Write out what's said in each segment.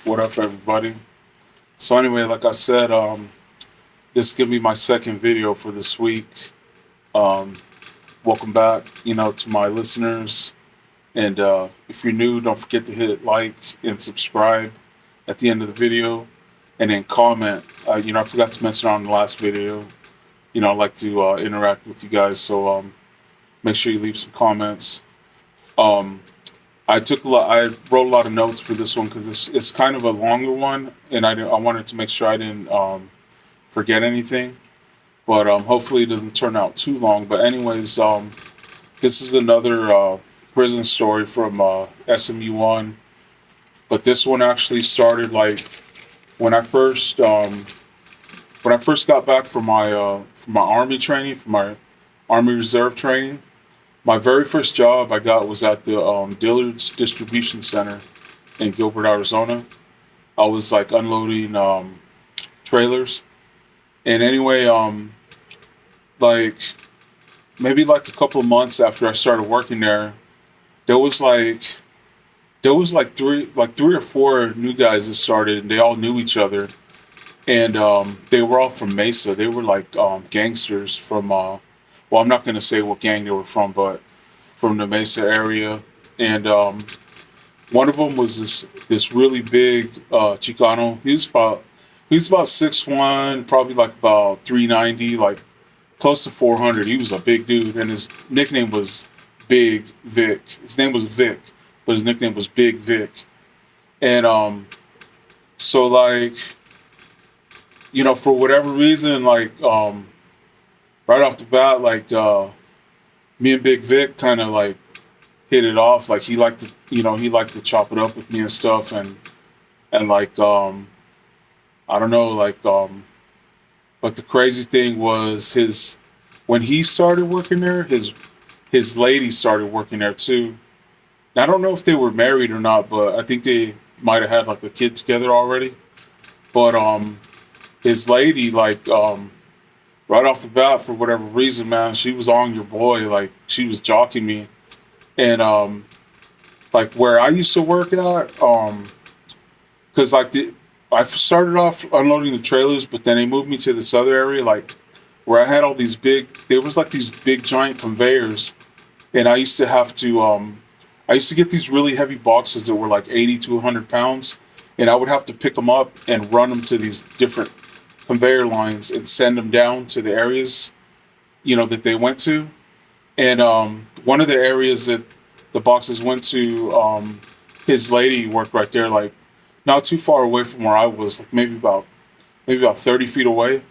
What up, everybody? So anyway, like I said, this is gonna be my second video for this week. Um, Welcome back, to my listeners. And if you're new, don't forget to hit like and subscribe at the end of the video, and then comment. I forgot to mention on the last video. I like to interact with you guys, so make sure you leave some comments. Um, I wrote a lot of notes for this one because it's kind of a longer one, and I wanted to make sure I didn't forget anything. But hopefully it doesn't turn out too long. But anyways, this is another prison story from SMU one. But this one actually started like when I first got back from my army training, from my army reserve training. My very first job I got was at the Dillard's distribution center in Gilbert, Arizona. I was like unloading trailers, and anyway, like maybe like a couple of months after I started working there, there was like three or four new guys that started, and they all knew each other, and they were all from Mesa. They were like gangsters from well, I'm not gonna say what gang they were from, but from the Mesa area, and one of them was this really big Chicano. He was about 6'1", probably like about 390, like close to 400. He was a big dude, and his nickname was Big Vic. His name was Vic, but his nickname was Big Vic. And so like for whatever reason, like right off the bat, like me and Big Vic kind of like hit it off. Like he liked to chop it up with me and stuff, and like I don't know, like but the crazy thing was his when he started working there, his lady started working there too. And I don't know if they were married or not, but I think they might have had like a kid together already. But his lady, like right off the bat, for whatever reason, man, she was on your boy. Like she was jocking me, and like where I used to work at, because I started off unloading the trailers, but then they moved me to this other area, like where I had all these there was like these big giant conveyors, and I used to get these really heavy boxes that were like 80 to 100 pounds, and I would have to pick them up and run them to these different conveyor lines and send them down to the areas, that they went to. And one of the areas that the boxes went to, his lady worked right there, like not too far away from where I was, like maybe about 30 feet away.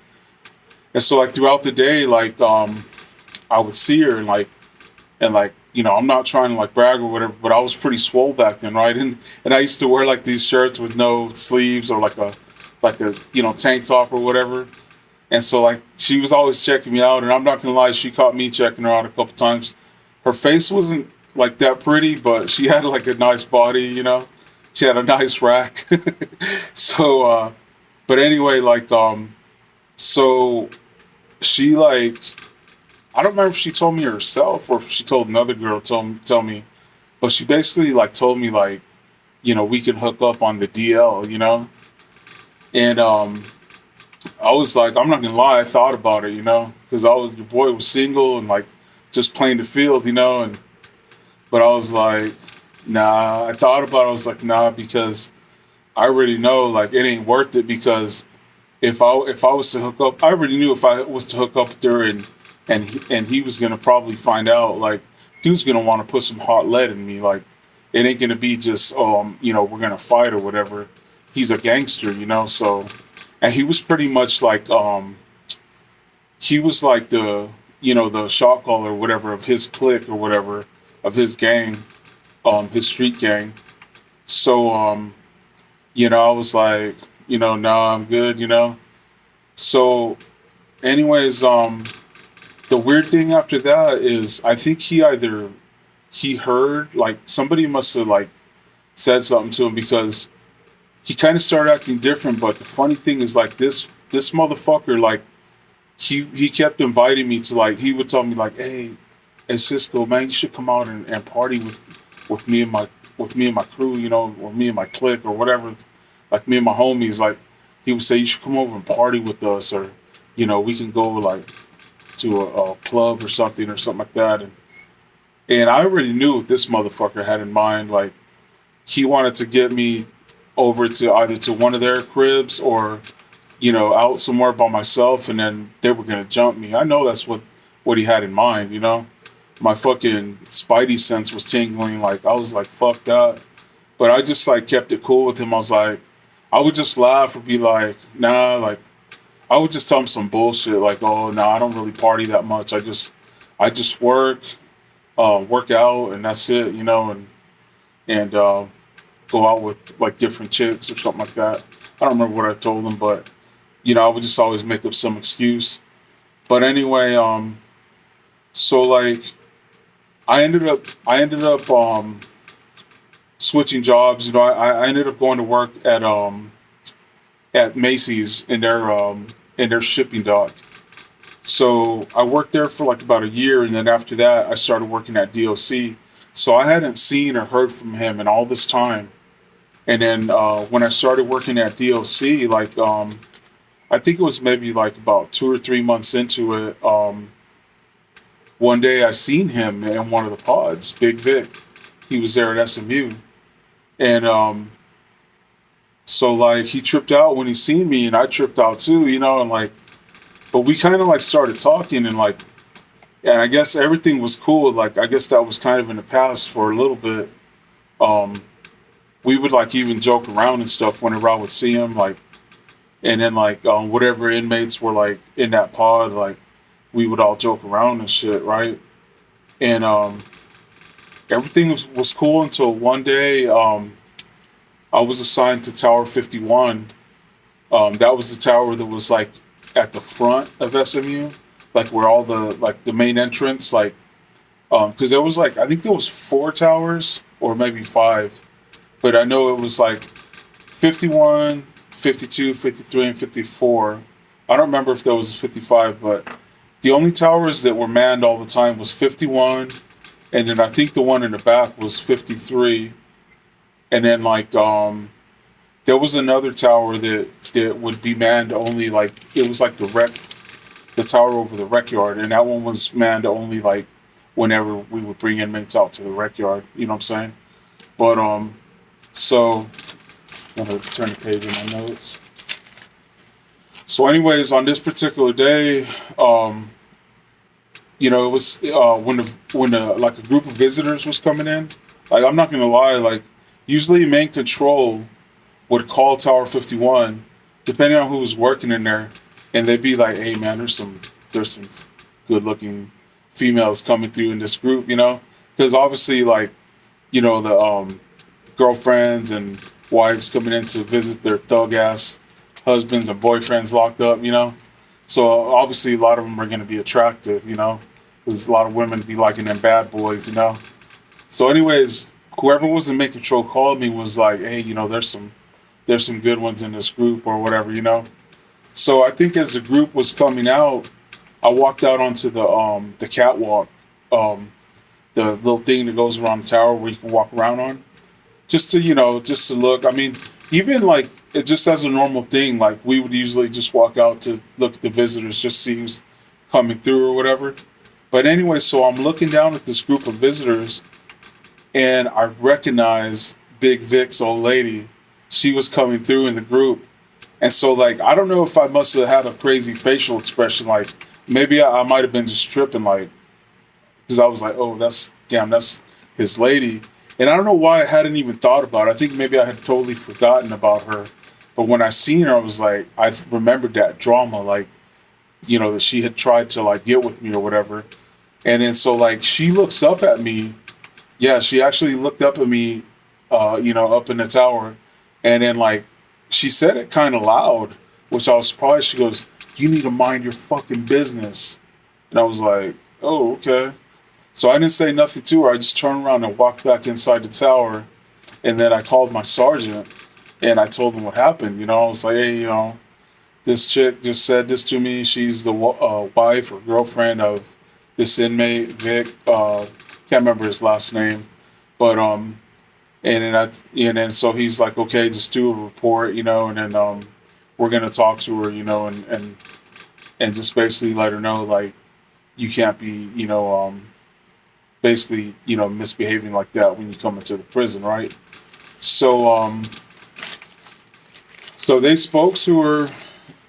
And so like throughout the day, like I would see her, and like I'm not trying to like brag or whatever, but I was pretty swole back then, right? And I used to wear like these shirts with no sleeves, or like a tank top or whatever. And so like she was always checking me out, and I'm not gonna lie, she caught me checking her out a couple times. Her face wasn't like that pretty, but she had like a nice body. She had a nice rack. So but anyway, like so she like I don't remember if she told me herself or if she told another girl tell me, but she basically like told me like we can hook up on the DL. And I was like, I'm not gonna lie, I thought about it, because your boy was single and like just playing the field. And but I was like, nah. I thought about it. I was like, nah, because I already know like it ain't worth it, because if I was to hook up, I already knew if I was to hook up with her, and he was gonna probably find out, like he was gonna want to put some hot lead in me. Like it ain't gonna be just we're gonna fight or whatever. He's a gangster. So, and he was pretty much like he was like the shot caller or whatever of his clique or whatever, of his gang, his street gang. So I was like, nah, I'm good. So anyways, the weird thing after that is I think he heard, like somebody must have like said something to him, because he kind of started acting different. But the funny thing is, like this motherfucker, like he kept inviting me to, like he would tell me like, hey Cisco, man, you should come out and party with me and my crew, or me and my clique or whatever like me and my homies, like he would say you should come over and party with us, or we can go like to a club or something like that. And I already knew what this motherfucker had in mind. Like he wanted to get me over to either to one of their cribs or out somewhere by myself, and then they were gonna jump me. I know that's what he had in mind. My fucking spidey sense was tingling. Like I was like, fuck that. But I just like kept it cool with him. I was like, I would just laugh or be like, nah, like I would just tell him some bullshit like, oh no, I don't really party that much. I just work out, and that's it, and go out with like different chicks or something like that. I don't remember what I told him, but I would just always make up some excuse. But anyway, so like I ended up switching jobs. I ended up going to work at Macy's in their shipping dock. So I worked there for like about a year, and then after that, I started working at DOC. So I hadn't seen or heard from him in all this time. And then when I started working at DOC, like I think it was maybe like about 2 or 3 months into it. One day I seen him in one of the pods, Big Vic. He was there at SMU, and so like he tripped out when he seen me, and I tripped out too, and like, but we kind of like started talking, and like, and I guess everything was cool. Like I guess that was kind of in the past for a little bit. Um, we would like even joke around and stuff whenever I would see him, like, and then like whatever inmates were like in that pod, like we would all joke around and shit, right? And everything was cool until one day I was assigned to Tower 51. That was the tower that was like at the front of SMU, like where all the main entrance, like because there was like I think there was 4 towers or maybe 5, but I know it was like 51, 52, 53, and 54. I don't remember if there was 55, but the only towers that were manned all the time was 51, and then I think the one in the back was 53, and then like there was another tower that would be manned only like it was like the tower over the rec yard, and that one was manned only like whenever we would bring inmates out to the rec yard. You know what I'm saying? But so I'm gonna turn the page in my notes. So, anyways, on this particular day, it was when like a group of visitors was coming in. Like, I'm not gonna lie, like usually main control would call Tower 51, depending on who was working in there, and they'd be like, "Hey, man, there's some good looking females coming through in this group," because obviously, like, the girlfriends and wives coming in to visit their thug ass husbands and boyfriends locked up. So obviously, a lot of them are going to be attractive. Because a lot of women be liking them bad boys. So, anyways, whoever was in main control called me was like, "Hey, there's some good ones in this group or whatever." So I think as the group was coming out, I walked out onto the catwalk, the little thing that goes around the tower where you can walk around on, just to look. I mean, even like it just as a normal thing, like we would usually just walk out to look at the visitors, just see who's coming through or whatever. But anyway, so I'm looking down at this group of visitors, and I recognize Big Vic's old lady. She was coming through in the group. And so, like, I don't know if I must have had a crazy facial expression. Like, maybe I might have been just tripping, like, because I was like, oh, that's his lady. And I don't know why I hadn't even thought about it. I think maybe I had totally forgotten about her. But when I seen her, I was like, I remembered that drama, like, that she had tried to, like, get with me or whatever. And then so, like, she looks up at me. Yeah, she actually looked up at me, up in the tower. And then, like, she said it kind of loud, which I was surprised. She goes, "You need to mind your fucking business." And I was like, "Oh, okay." So I didn't say nothing to her. I just turned around and walked back inside the tower. And then I called my sergeant and I told him what happened. I was like, "Hey, this chick just said this to me. She's the wife or girlfriend of this inmate, Vic. Can't remember his last name. But and then so he's like, okay, just do a report, and then we're gonna talk to her, and just basically let her know like you can't be, basically, misbehaving like that when you come into the prison, right? So so they spoke to her,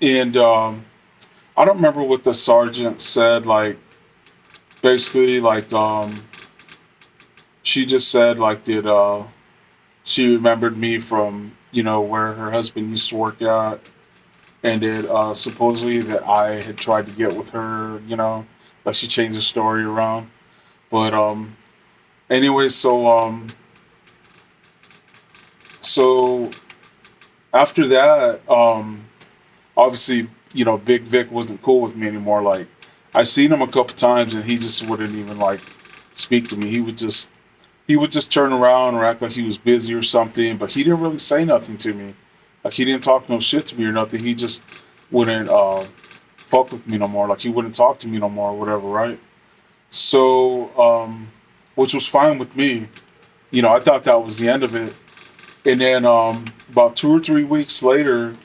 and I don't remember what the sergeant said. Like basically, like she just said like did she remembered me from where her husband used to work at, and it supposedly that I had tried to get with her. Like she changed the story around. But anyway, so after that, obviously, Big Vic wasn't cool with me anymore. Like, I seen him a couple times, and he just wouldn't even like speak to me. He would just turn around or act like he was busy or something, but he didn't really say nothing to me. Like he didn't talk no shit to me or nothing. He just wouldn't fuck with me no more. Like he wouldn't talk to me no more or whatever, right? So, which was fine with me. I thought that was the end of it. And then about 2 or 3 weeks later,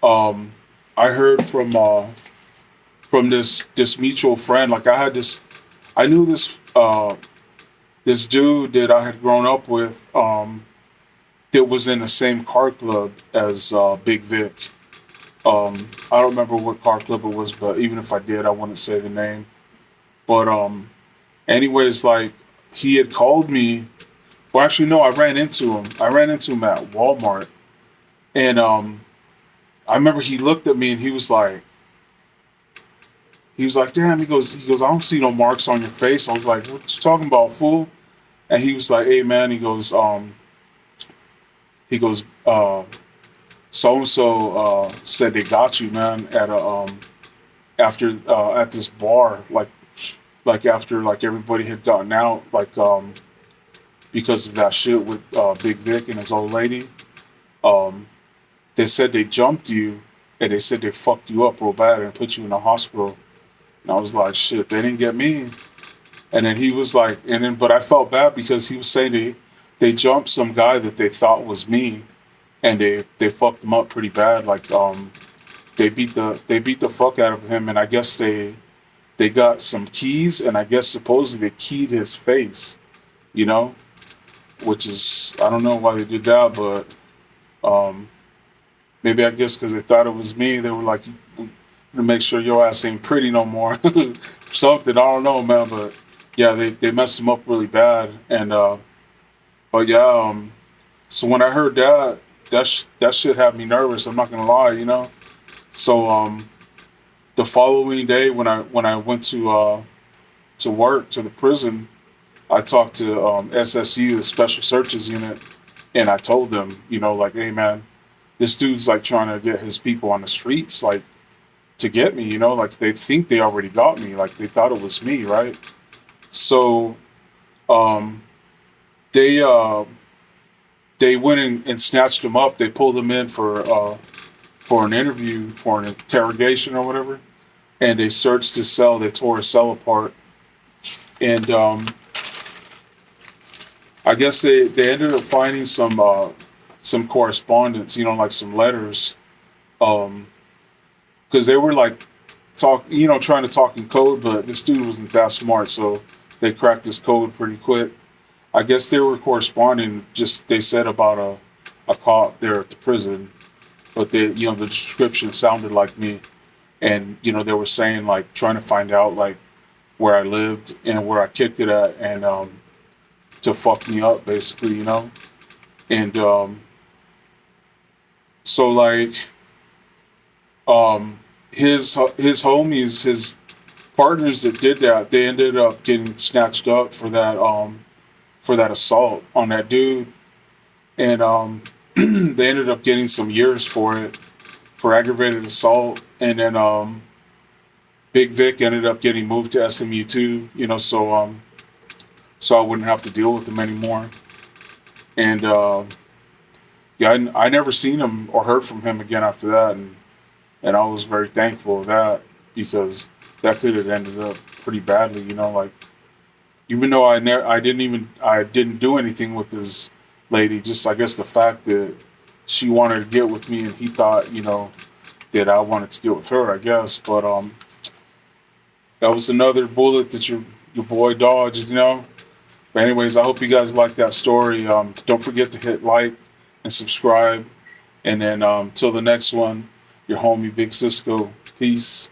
um, I heard from this mutual friend. Like I knew this dude that I had grown up with that was in the same car club as Big Vic. I don't remember what car club it was, but even if I did, I wouldn't say the name. But anyways, like he had called me. Well, actually, no, I ran into him. I ran into him at Walmart, and I remember he looked at me and he was like, "Damn," he goes, "I don't see no marks on your face." I was like, "What you talking about, fool?" And he was like, "Hey, man," he goes, so and so said they got you, man, at a after at this bar, like after like everybody had gotten out, like because of that shit with Big Vic and his old lady. Um, they said they jumped you, and they said they fucked you up real bad and put you in the hospital. And I was like, shit, they didn't get me. And then he was like, but I felt bad because he was saying they jumped some guy that they thought was me, and they fucked him up pretty bad. Like they beat the fuck out of him, and I guess they got some keys, and I guess supposedly they keyed his face, you know, which is I don't know why they did that, but um, maybe I guess because they thought it was me, they were like, to make sure your ass ain't pretty no more. Something, I don't know, man, but yeah, they messed him up really bad. And but yeah, so when I heard that, that shit had me nervous. I'm not gonna lie. So the following day when I went to work to the prison, I talked to SSU, the Special Searches Unit, and I told them, like, hey man, this dude's like trying to get his people on the streets, like to get me, like they think they already got me, like they thought it was me, right? So um, they they went and snatched him up. They pulled him in for an interview, for an interrogation or whatever, and they searched his cell. They tore his cell apart, and I guess they ended up finding some correspondence, like some letters, um, because they were like trying to talk in code, but this dude wasn't that smart, so they cracked his code pretty quick. I guess they were corresponding. Just they said about a cop there at the prison, but the description sounded like me, and they were saying like trying to find out like where I lived and where I kicked it at, and to fuck me up basically, and so like his homies, his partners that did that, they ended up getting snatched up for that assault on that dude, and they ended up getting some years for it, for aggravated assault, and then Big Vic ended up getting moved to SMU too, so I wouldn't have to deal with him anymore, and yeah, I never seen him or heard from him again after that, and I was very thankful of that because that could have ended up pretty badly, like even though I didn't do anything with lady. Just I guess the fact that she wanted to get with me, and he thought, that I wanted to get with her. I guess, but that was another bullet that your boy dodged. But anyways, I hope you guys like that story. Don't forget to hit like and subscribe. And then till the next one, your homie Big Cisco. Peace.